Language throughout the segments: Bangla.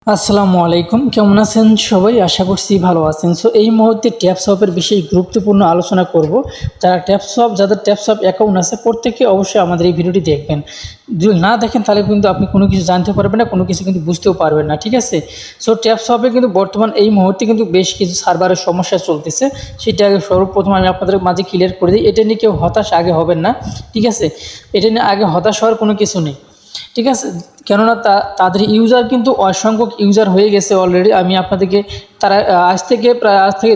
আসসালামু আলাইকুম, কেমন আছেন সবাই? আশা করছি ভালো আছেন। সো এই মুহূর্তে ট্যাপসপের বিষয়ে গুরুত্বপূর্ণ আলোচনা করব। যাদের ট্যাপসপ অ্যাকাউন্ট আছে প্রত্যেকে অবশ্যই আমাদের এই ভিডিওটি দেখবেন। যদি না দেখেন তাহলে কিন্তু আপনি কোনো কিছু জানতে পারবেন না, কোনো কিছু কিন্তু বুঝতেও পারবেন না, ঠিক আছে? সো ট্যাপসপে কিন্তু বর্তমান এই মুহূর্তে কিন্তু বেশ কিছু সার্ভারের সমস্যা চলতেছে। সেটা আগে সর্বপ্রথম আমি আপনাদের মাঝে ক্লিয়ার করে দিই। এটা নিয়ে কেউ হতাশ আগে হবেন না, ঠিক আছে? এটা নিয়ে আগে হতাশ হওয়ার কোনো কিছু নেই, ঠিক আছে? কেননা তাদের ইউজার কিন্তু অসংখ্যক ইউজার হয়ে গেছে অলরেডি। আমি আপনাদেরকে তারা আজ থেকে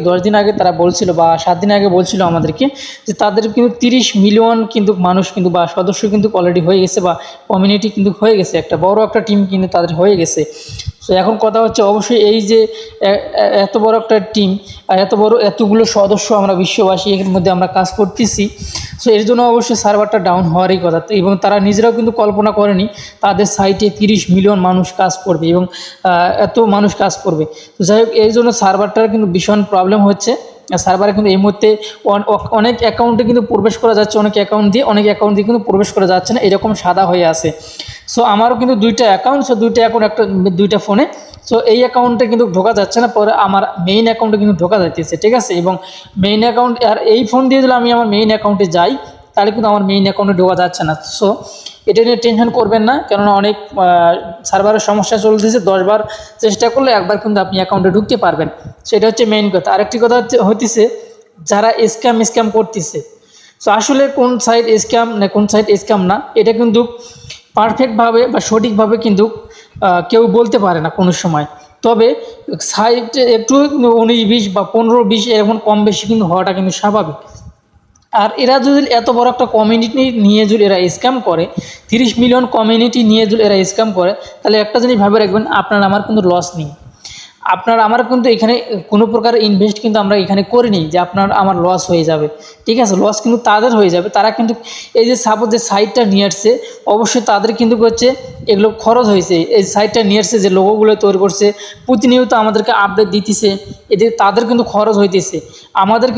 10 দিন আগে তারা বলছিল বা 7 দিন আগে বলছিল আমাদেরকে যে তাদের কিন্তু 30 মিলিয়ন কিন্তু মানুষ কিন্তু বা সদস্য কিন্তু অলরেডি হয়ে গেছে বা কমিউনিটি কিন্তু হয়ে গেছে, একটা বড় একটা টিম কিন্তু তাদের হয়ে গেছে। সো এখন কথা হচ্ছে অবশ্যই এই যে এত বড় একটা টিম আর এতগুলো সদস্য আমরা বিশ্ববাসী এর মধ্যে আমরা কাজ করতেছি। সো এর জন্য অবশ্যই সার্ভারটা ডাউন হওয়ারই কথা, এবং তারা নিজেরাও কিন্তু কল্পনা করেনি তাদের সাইটে 30 মিলিয়ন মানুষ কাজ করবে এবং এত মানুষ কাজ করবে। তো যাই হোক, এই জন্য সার্ভারটার কিন্তু ভীষণ প্রবলেম হচ্ছে। সার্ভারে কিন্তু এই মুহূর্তে অনেক অ্যাকাউন্টে কিন্তু প্রবেশ করা যাচ্ছে, অনেক অ্যাকাউন্ট দিয়ে কিন্তু প্রবেশ করা যাচ্ছে না, এরকম সাদা হয়ে আছে। সো আমারও কিন্তু দুইটা অ্যাকাউন্ট, দুইটা ফোনে। সো এই অ্যাকাউন্টে কিন্তু ঢোকা যাচ্ছে না, পরে আমার মেইন অ্যাকাউন্টে কিন্তু ঢোকা যাচ্ছে, ঠিক আছে? এবং মেইন অ্যাকাউন্ট আর এই ফোন দিয়ে যদি আমি আমার মেইন অ্যাকাউন্টে যাই তাহলে কিন্তু আমার মেইন অ্যাকাউন্টে ঢোকা যাচ্ছে না। সো এটা নিয়ে টেনশন করবেন না, কেননা অনেক সার্ভারের সমস্যা চলতেছে। 10 বার চেষ্টা করলে একবার কিন্তু আপনি অ্যাকাউন্টে ঢুকতে পারবেন। সেটা হচ্ছে মেইন কথা। আরেকটি কথা হচ্ছে যারা স্ক্যাম করতেছে। সো আসলে কোন সাইট স্ক্যাম না এটা কিন্তু পারফেক্টভাবে বা সঠিকভাবে কিন্তু কেউ বলতে পারে না কোনো সময়। তবে সাইট একটু 19-20 বা 15-20 এরকম কম বেশি কিন্তু হওয়াটা কিন্তু স্বাভাবিক। আর এরা যদি এত বড় একটা কমিউনিটি নিয়ে যদি এরা স্ক্যাম করে, 30 মিলিয়ন কমিউনিটি নিয়ে যদি এরা স্ক্যাম করে, তাহলে একটা জিনিস ভাবে রাখবেন, আপনার আমার কিন্তু লস নেই। আপনার আমার কিন্তু এখানে কোনো প্রকার ইনভেস্ট কিন্তু আমরা এখানে করিনি যে আপনার আমার লস হয়ে যাবে, ঠিক আছে? লস কিন্তু তাদের হয়ে যাবে। তারা কিন্তু এই যে সাপোজ যে সাইটটা নিয়ে আসছে, অবশ্যই তাদের কিন্তু হচ্ছে এগুলো খরচ হয়েছে। এই সাইটটা নিয়ে আসছে, যে লোগোগুলো তৈরি করছে, প্রতিনিয়ত আমাদেরকে আপডেট দিতেছে, এদের তাদের কিন্তু খরচ হইতেছে। আমাদের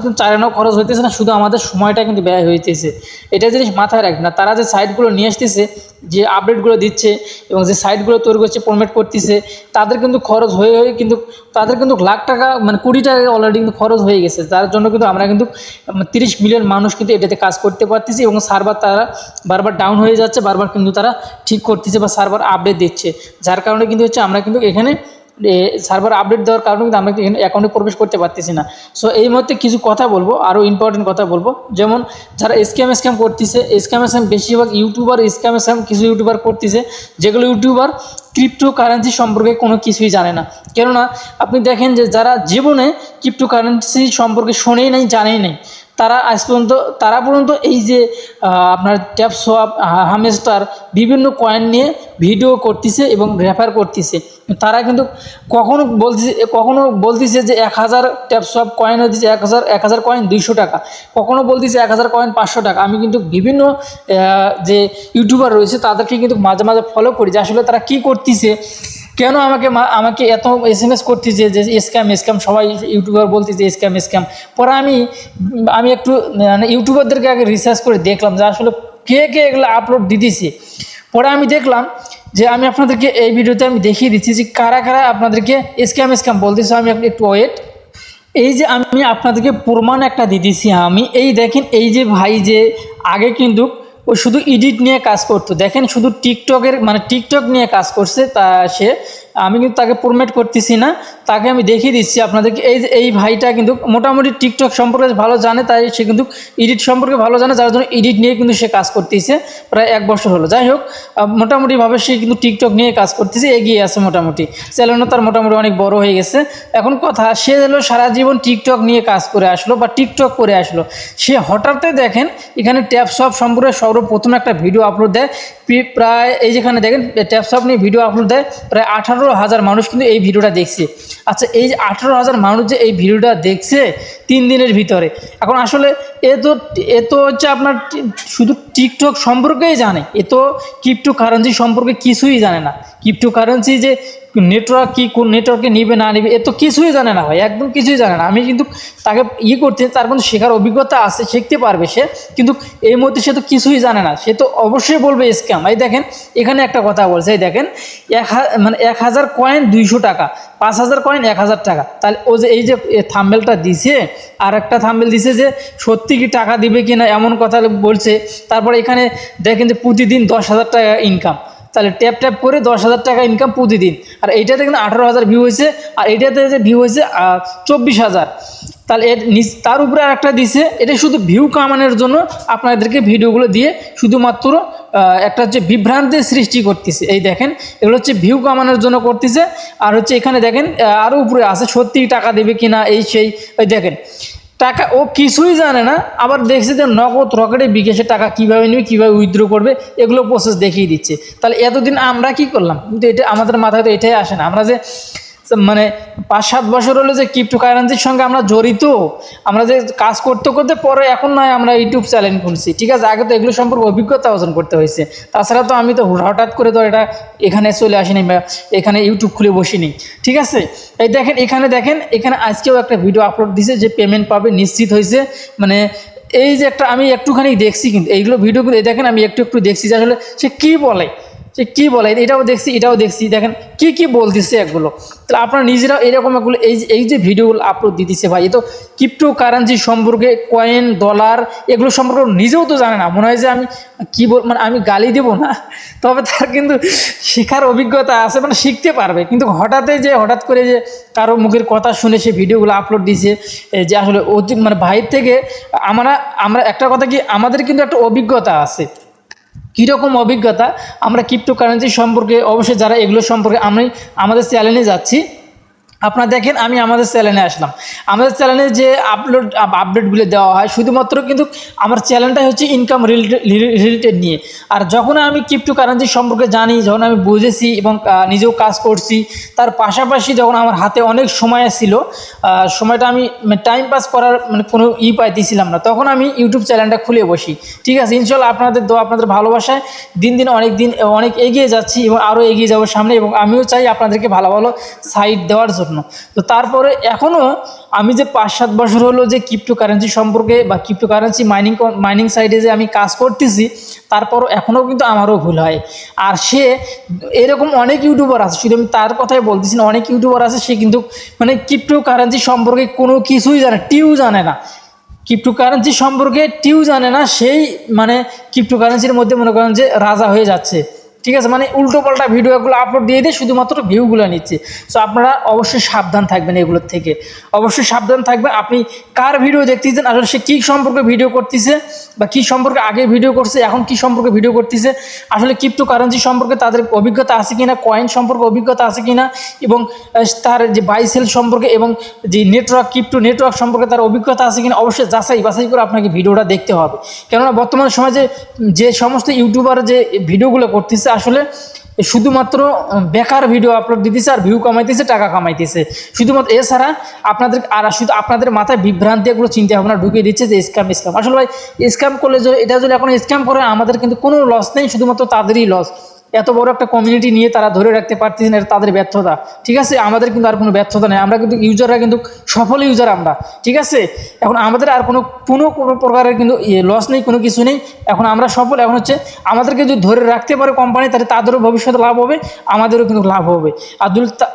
কিন্তু চালানো খরচ হইতেছে না, শুধু আমাদের সময়টা কিন্তু ব্যয় হইতেছে। এটা জিনিস মাথায় রাখবেন না। তারা যে সাইটগুলো নিয়ে আসতেছে, যে আপডেটগুলো দিচ্ছে এবং যে সাইটগুলো তৈরি করছে, প্রমোট করতেছে, তাদের কিন্তু খরচ হয়ে কিন্তু তাদের কিন্তু লাখ টাকা মানে কোটি টাকা অলরেডি কিন্তু খরচ হয়ে গেছে। তার জন্য কিন্তু আমরা কিন্তু 30 মিলিয়ন মানুষ কিন্তু এটাতে কাজ করতে পারতেছি, এবং সার্ভার তারা বারবার ডাউন হয়ে যাচ্ছে, বারবার কিন্তু তারা ঠিক করতেছে বা সার্ভার আপডেট দিচ্ছে। যার কারণে কিন্তু হচ্ছে আমরা কিন্তু এখানে সার্ভার আপডেট দেওয়ার কারণে কিন্তু আমরা এখানে অ্যাকাউন্টে প্রবেশ করতে পারতেছি না। সো এই মুহূর্তে কিছু কথা বলবো, আরও ইম্পর্টেন্ট কথা বলবো। যেমন যারা স্ক্যাম করতেছে, বেশিরভাগ ইউটিউবার কিছু ইউটিউবার করতেছে, যেগুলো ইউটিউবার ক্রিপ্টোকারেন্সি সম্পর্কে কোনো কিছুই জানে না। কেননা আপনি দেখেন যে যারা জীবনে ক্রিপ্টোকারেন্সি সম্পর্কে শোনেই নাই, জানেই নাই, তারা পর্যন্ত এই যে আপনার ট্যাপসোয়াপ, হামেস্টার বিভিন্ন কয়েন নিয়ে ভিডিও করতেছে এবং রেফার করতেছে। তারা কিন্তু কখনো বলতেছে যে 1000 ট্যাপসোয়াপ কয়েন হচ্ছে 1000 কয়েন 200 টাকা, কখনো বলতেছে 1000 কয়েন 500 টাকা। আমি কিন্তু বিভিন্ন যে ইউটিউবার রয়েছে তাদেরকে কিন্তু মাঝে মাঝে ফলো করি যে আসলে তারা কী করতেছে, কেন আমাকে এত SMS করতেছে যে স্ক্যাম। সবাই ইউটিউবার বলতেছে স্ক্যাম। পরে আমি একটু মানে ইউটিউবারদেরকে আগে রিসার্চ করে দেখলাম যে আসলে কে এগুলো আপলোড দিতেছে। পরে আমি দেখলাম যে আমি আপনাদেরকে এই ভিডিওতে আমি দেখিয়ে দিচ্ছি যে কারা আপনাদেরকে স্ক্যাম বলতেছে। আমি একটু ওয়েট, এই যে আমি আপনাদেরকে প্রমাণ একটা দিতেছি। আমি এই দেখেন, এই যে ভাই যে আগে কিন্তু ও শুধু এডিট নিয়ে কাজ করতো, দেখেন শুধু টিকটক নিয়ে কাজ করছে আমি কিন্তু তাকে প্রমোট করতেছি না, তাকে আমি দেখিয়ে দিচ্ছি আপনাদেরকে। এই ভাইটা কিন্তু মোটামুটি টিকটক সম্পর্কে ভালো জানে, তাই সে কিন্তু এডিট সম্পর্কে ভালো জানে, যার জন্য এডিট নিয়ে কিন্তু সে কাজ করতেছে প্রায় 1 বছর হলো। যাই হোক, মোটামুটিভাবে সে কিন্তু টিকটক নিয়ে কাজ করতেছে, এগিয়ে আছে মোটামুটি, চ্যানেলও তার মোটামুটি অনেক বড় হয়ে গেছে। এখন কথা, সে হলো সারা জীবন টিকটক নিয়ে কাজ করে আসলো বা টিকটক করে আসলো। সে হঠাৎই দেখেন এখানে ট্যাপসপ সম্পর্কে সর্বপ্রথম একটা ভিডিও আপলোড দেয়। প্রায় এই যেখানে দেখেন ট্যাপসপ নিয়ে ভিডিও আপলোড দেয়, প্রায় 18,000 মানুষ কিন্তু এই ভিডিওটা দেখছে। আচ্ছা, এই যে 18,000 মানুষ যে এই ভিডিওটা দেখছে 3 দিনের ভিতরে, এখন আসলে এ তো হচ্ছে আপনার শুধু টিকটক সম্পর্কেই জানে, এ তো ক্রিপ্টো কারেন্সি সম্পর্কে কিছুই জানে না। ক্রিপ্টো কারেন্সি যে নেটওয়ার্ক কি, কোন নেটওয়ার্কে নিবে না নিবে, এ তো কিছুই জানে না ভাই, একদম কিছুই জানে না। আমি কিন্তু তাকে করতে, তার কিন্তু শেখার অভিজ্ঞতা আছে, শিখতে পারবে সে, কিন্তু এই মুহূর্তে সে তো কিছুই জানে না। সে তো অবশ্যই বলবে স্ক্যাম। এই দেখেন এখানে একটা কথা বলছে, এই দেখেন মানে 1000 কয়েন 200 টাকা, 5000 কয়েন 1000 টাকা। তাহলে ও যে এই যে থাম্বেলটা দিছে, আর একটা থাম্বেল দিছে যে সত্যি কি টাকা দিবে কিনা এমন কথা বলছে। তারপরে এখানে দেখেন যে প্রতিদিন 10,000 টাকা ইনকাম, তাহলে ট্যাপ ট্যাপ করে 10,000 টাকা ইনকাম প্রতিদিন। আর এইটাতে কিন্তু 18,000 ভিউ হয়েছে, আর এইটাতে যে ভিউ হয়েছে 24,000। তাহলে তার উপরে আর একটা দিছে, এটা শুধু ভিউ কামানোর জন্য আপনাদেরকে ভিডিওগুলো দিয়ে শুধুমাত্র একটা হচ্ছে বিভ্রান্তির সৃষ্টি করতেছে। এই দেখেন এগুলো হচ্ছে ভিউ কামানোর জন্য করতেছে। আর হচ্ছে এখানে দেখেন আরও উপরে আছে সত্যি টাকা দেবে কিনা এই সেই। ওই দেখেন টাকা ও কিছুই জানে না, আবার দেখছে যে নগদ রকেটে বিকাশে টাকা কীভাবে নেবে, কীভাবে উইথড্র করবে, এগুলো প্রসেস দেখিয়ে দিচ্ছে। তাহলে এতদিন আমরা কি করলাম, কিন্তু এটা আমাদের মাথায় তো এটাই আসে না। আমরা যে মানে 5-7 বছর হলো যে ক্রিপ্টো কারেন্সির সঙ্গে আমরা জড়িত, আমরা যে কাজ করতে করতে পরে এখন নয় আমরা ইউটিউব চ্যানেল খুলছি, ঠিক আছে। আগে তো এগুলো সম্পর্কে অভিজ্ঞতা অর্জন করতে হয়েছে। তাছাড়া তো আমি তো হঠাৎ করে তো এটা এখানে চলে আসিনি বা এখানে ইউটিউব খুলে বসিনি, ঠিক আছে। এই দেখেন এখানে আজকেও একটা ভিডিও আপলোড দিছে যে পেমেন্ট পাবে নিশ্চিত হয়েছে। মানে এই যে একটা আমি একটুখানি দেখছি, কিন্তু এইগুলো ভিডিওগুলো দেখেন আমি একটু দেখছি যে আসলে সে কী বলে, এটাও দেখছি দেখেন কি বলতেছে এগুলো। তাহলে আপনারা নিজেরাও এরকম এগুলো এই যে ভিডিওগুলো আপলোড দিতেছে ভাই, এ তো ক্রিপ্টো কারেন্সি সম্পর্কে, কয়েন ডলার এগুলো সম্পর্কে নিজেও তো জানে না। মনে হয় যে আমি মানে আমি গালি দেবো না, তবে তার কিন্তু শেখার অভিজ্ঞতা আছে, মানে শিখতে পারবে। কিন্তু হঠাৎ করে যে কারো মুখের কথা শুনে সে ভিডিওগুলো আপলোড দিছে, যে আসলে মানে ভাইয়ের থেকে আমরা একটা কথা কি, আমাদের কিন্তু একটা অভিজ্ঞতা আছে। কীরকম অভিজ্ঞতা, আমরা ক্রিপ্টো কারেন্সি সম্পর্কে অবশ্যই যারা এগুলো সম্পর্কে আমাদের চ্যানেলে যাচ্ছি, আপনারা দেখেন আমি আমাদের চ্যানেলে আসলাম। আমাদের চ্যানেলে যে আপডেটগুলো দেওয়া হয় শুধুমাত্র কিন্তু আমার চ্যানেলটাই হচ্ছে ইনকাম রিলেটেড নিয়ে। আর যখন আমি ক্রিপ্টো কারেন্সি সম্পর্কে জানি, যখন আমি বুঝেছি এবং নিজেও কাজ করছি, তার পাশাপাশি যখন আমার হাতে অনেক সময় ছিল, সময়টা আমি টাইম পাস করার মানে কোনো পাইতেছিলাম না, তখন আমি ইউটিউব চ্যানেলটা খুলে বসি, ঠিক আছে। ইনশাল্লাহ আপনাদের দোয়া, আপনাদের ভালোবাসায় দিন অনেক এগিয়ে যাচ্ছি এবং আরও এগিয়ে যাবো সামনে, এবং আমিও চাই আপনাদেরকে ভালো সাইট দেওয়ার জন্য। তো তারপরে এখনও আমি যে 5-7 বছর হলো যে ক্রিপ্টো কারেন্সি সম্পর্কে বা ক্রিপ্টো কারেন্সি মাইনিং সাইটে যে আমি কাজ করতেছি, তারপরও এখনও কিন্তু আমারও ভুল হয়। আর সে এরকম অনেক ইউটিউবার আছে, শুধু আমি তার কথাই বলতেছি না, অনেক ইউটিউবার আছে সে কিন্তু মানে ক্রিপ্টো কারেন্সি সম্পর্কে কোনো কিছুই জানে না, ক্রিপ্টো কারেন্সি সম্পর্কে জানে না, সেই মানে ক্রিপ্টো কারেন্সির মধ্যে মনে করেন যে রাজা হয়ে যাচ্ছে, ঠিক আছে। মানে উল্টোপাল্টা ভিডিওগুলো আপলোড দিয়ে শুধুমাত্র ভিউগুলো নিচ্ছে। সো আপনারা অবশ্যই সাবধান থাকবেন এগুলোর থেকে, অবশ্যই সাবধান থাকবেন। আপনি কার ভিডিও দেখতেছেন, আসলে সে কী সম্পর্কে ভিডিও করতেছে, বা কী সম্পর্কে আগে ভিডিও করছে, এখন কী সম্পর্কে ভিডিও করতেছে, আসলে ক্রিপ্টো কারেন্সি সম্পর্কে তাদের অভিজ্ঞতা আছে কিনা, কয়েন সম্পর্কে অভিজ্ঞতা আছে কিনা, এবং তার যে বাই সেল সম্পর্কে এবং যে ক্রিপ্টো নেটওয়ার্ক সম্পর্কে তার অভিজ্ঞতা আছে কিনা, অবশ্যই বাছাই করে আপনাকে ভিডিওটা দেখতে হবে। কেননা বর্তমান সমাজে যে সমস্ত ইউটিউবার যে ভিডিওগুলো করতেছে আসলে শুধুমাত্র বেকার ভিডিও আপলোড দিতেছে আর ভিউ কামাইতেছে, টাকা কামাইতেছে শুধুমাত্র। এছাড়া শুধু আপনাদের মাথায় বিভ্রান্তি এগুলো চিন্তা ভাবনা ঢুকিয়ে দিচ্ছে যে স্ক্যাম। আসলে ভাই স্ক্যাম করলে এটা যদি এখন স্ক্যাম করে আমাদের কিন্তু কোনো লস নেই, শুধুমাত্র তাদেরই লস। এত বড় একটা কমিউনিটি নিয়ে তারা ধরে রাখতে পারতেছে না, এটা তাদের ব্যর্থতা, ঠিক আছে। আমাদের কিন্তু আর কোনো ব্যর্থতা নেই, আমরা কিন্তু ইউজাররা কিন্তু সফল ইউজার আমরা, ঠিক আছে। এখন আমাদের আর কোনো প্রকারের কিন্তু লস নেই, কোনো কিছু নেই। এখন আমরা সফল। এখন হচ্ছে আমাদেরকে যদি ধরে রাখতে পারে কোম্পানি, তাহলে তাদেরও ভবিষ্যতে লাভ হবে, আমাদেরও কিন্তু লাভ হবে। আর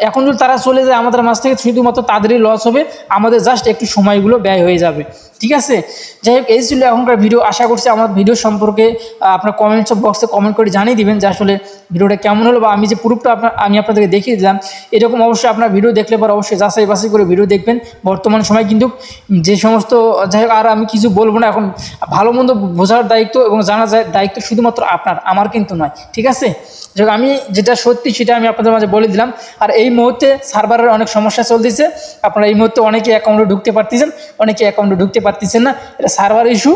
এখন যদি তারা চলে যায় আমাদের মাঝ থেকে, শুধুমাত্র তাদেরই লস হবে, আমাদের জাস্ট একটু সময়গুলো ব্যয় হয়ে যাবে, ঠিক আছে। যাই হোক, এই ছিল এখনকার ভিডিও। আশা করছি আমার ভিডিও সম্পর্কে আপনার কমেন্টস বক্সে কমেন্ট করে জানিয়ে দিবেন যে আসলে ভিডিওটা কেমন হলো, বা আমি যে প্রুফটা আমি আপনাদেরকে দেখিয়ে দিলাম, এরকম অবশ্যই আপনার ভিডিও দেখলে পর অবশ্যই বাছাই করে ভিডিও দেখবেন। বর্তমান সময় কিন্তু যে সমস্ত, যাই হোক আর আমি কিছু বলবো না, এখন ভালো মন্দ বোঝার দায়িত্ব এবং জানার দায়িত্ব শুধুমাত্র আপনার, আমার কিন্তু নয়, ঠিক আছে। যাই হোক, আমি যেটা সত্যি সেটা আমি আপনাদের মাঝে বলে দিলাম। আর এই মুহূর্তে সার্ভারের অনেক সমস্যা চলতেছে, আপনারা এই মুহূর্তে অনেকে অ্যাকাউন্টে ঢুকতে পারতেছেন, অনেকে অ্যাকাউন্টে ঢুকতে পারতেছেন না, এটা সার্ভার ইস্যু।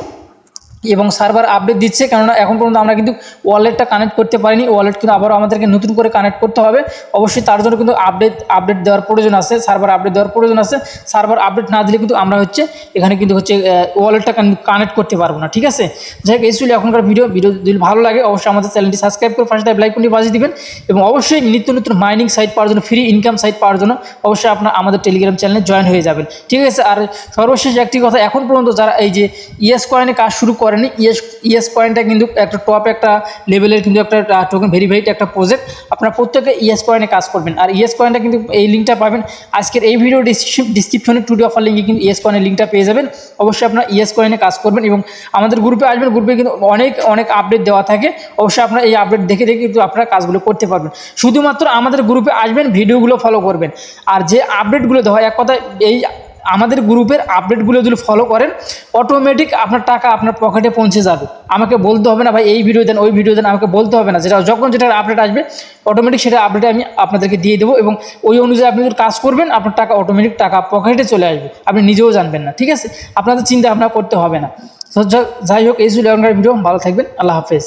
এবং সার্ভার আপডেট দিচ্ছে, কেননা এখন পর্যন্ত আমরা কিন্তু ওয়ালেটটা কানেক্ট করতে পারিনি। ওয়ালেট কিন্তু আবারও আমাদেরকে নতুন করে কানেক্ট করতে হবে। অবশ্যই তার জন্য কিন্তু আপডেট দেওয়ার প্রয়োজন আছে, সার্ভার আপডেট দেওয়ার প্রয়োজন আছে। সার্ভার আপডেট না দিলে কিন্তু আমরা এখানে কিন্তু ওয়ালেটটা কানেক্ট করতে পারবো না, ঠিক আছে। যাই হোক, এই ছিল এখনকার ভিডিও যদি ভালো লাগে অবশ্যই আমাদের চ্যানেলটি সাবস্ক্রাইব করে পাশে লাইক করে বাজিয়ে দিবেন। এবং অবশ্যই নিত্য নতুন মাইনিং সাইট পাওয়ার জন্য, ফ্রি ইনকাম সাইট পাওয়ার জন্য অবশ্যই আপনার আমাদের টেলিগ্রাম চ্যানেলে জয়েন হয়ে যাবেন, ঠিক আছে। আর সর্বশেষ একটি কথা, এখন পর্যন্ত যারা এই যে ইএস কয়েনে কাজ শুরু করেনি, ইএস কয়েনটা কিন্তু একটা লেভেলের কিন্তু একটা টোকেন ভেরিফাইড একটা প্রজেক্ট। আপনারা প্রত্যেকে ইএস কয়েনে কাজ করবেন। আর ইএস কয়েনটা কিন্তু এই লিঙ্কটা পাবেন আজকের এই ভিডিও ডিসক্রিপশনে টুডে অফার লিঙ্কে কিন্তু ইএস কয়েনের লিঙ্কটা পেয়ে যাবেন। অবশ্যই আপনারা ইএস কয়েনে কাজ করবেন এবং আমাদের গ্রুপে আসবেন। গ্রুপে কিন্তু অনেক আপডেট দেওয়া থাকে। অবশ্যই আপনারা এই আপডেট দেখে কিন্তু আপনারা কাজগুলো করতে পারবেন। শুধুমাত্র আমাদের গ্রুপে আসবেন, ভিডিওগুলো ফলো করবেন। আর যে আপডেটগুলো দেওয়া হয়, এক কথা এই আমাদের গ্রুপের আপডেটগুলো যদি ফলো করেন, অটোমেটিক আপনার টাকা আপনার পকেটে পৌঁছে যাবে। আমাকে বলতে হবে না ভাই এই ভিডিও দেন, ওই ভিডিও দেন, আমাকে বলতে হবে না। যখন যেটার আপডেট আসবে অটোমেটিক সেটা আপডেট আমি আপনাদেরকে দিয়ে দেবো এবং ওই অনুযায়ী আপনি যদি কাজ করবেন, আপনার টাকা অটোমেটিক টাকা পকেটে চলে আসবে, আপনি নিজেও জানবেন না, ঠিক আছে। আপনাদের চিন্তা ভাবনা করতে হবে না। তো যাই হোক, এই ছিল এখনকার ভিডিও। ভালো থাকবেন, আল্লাহ হাফেজ।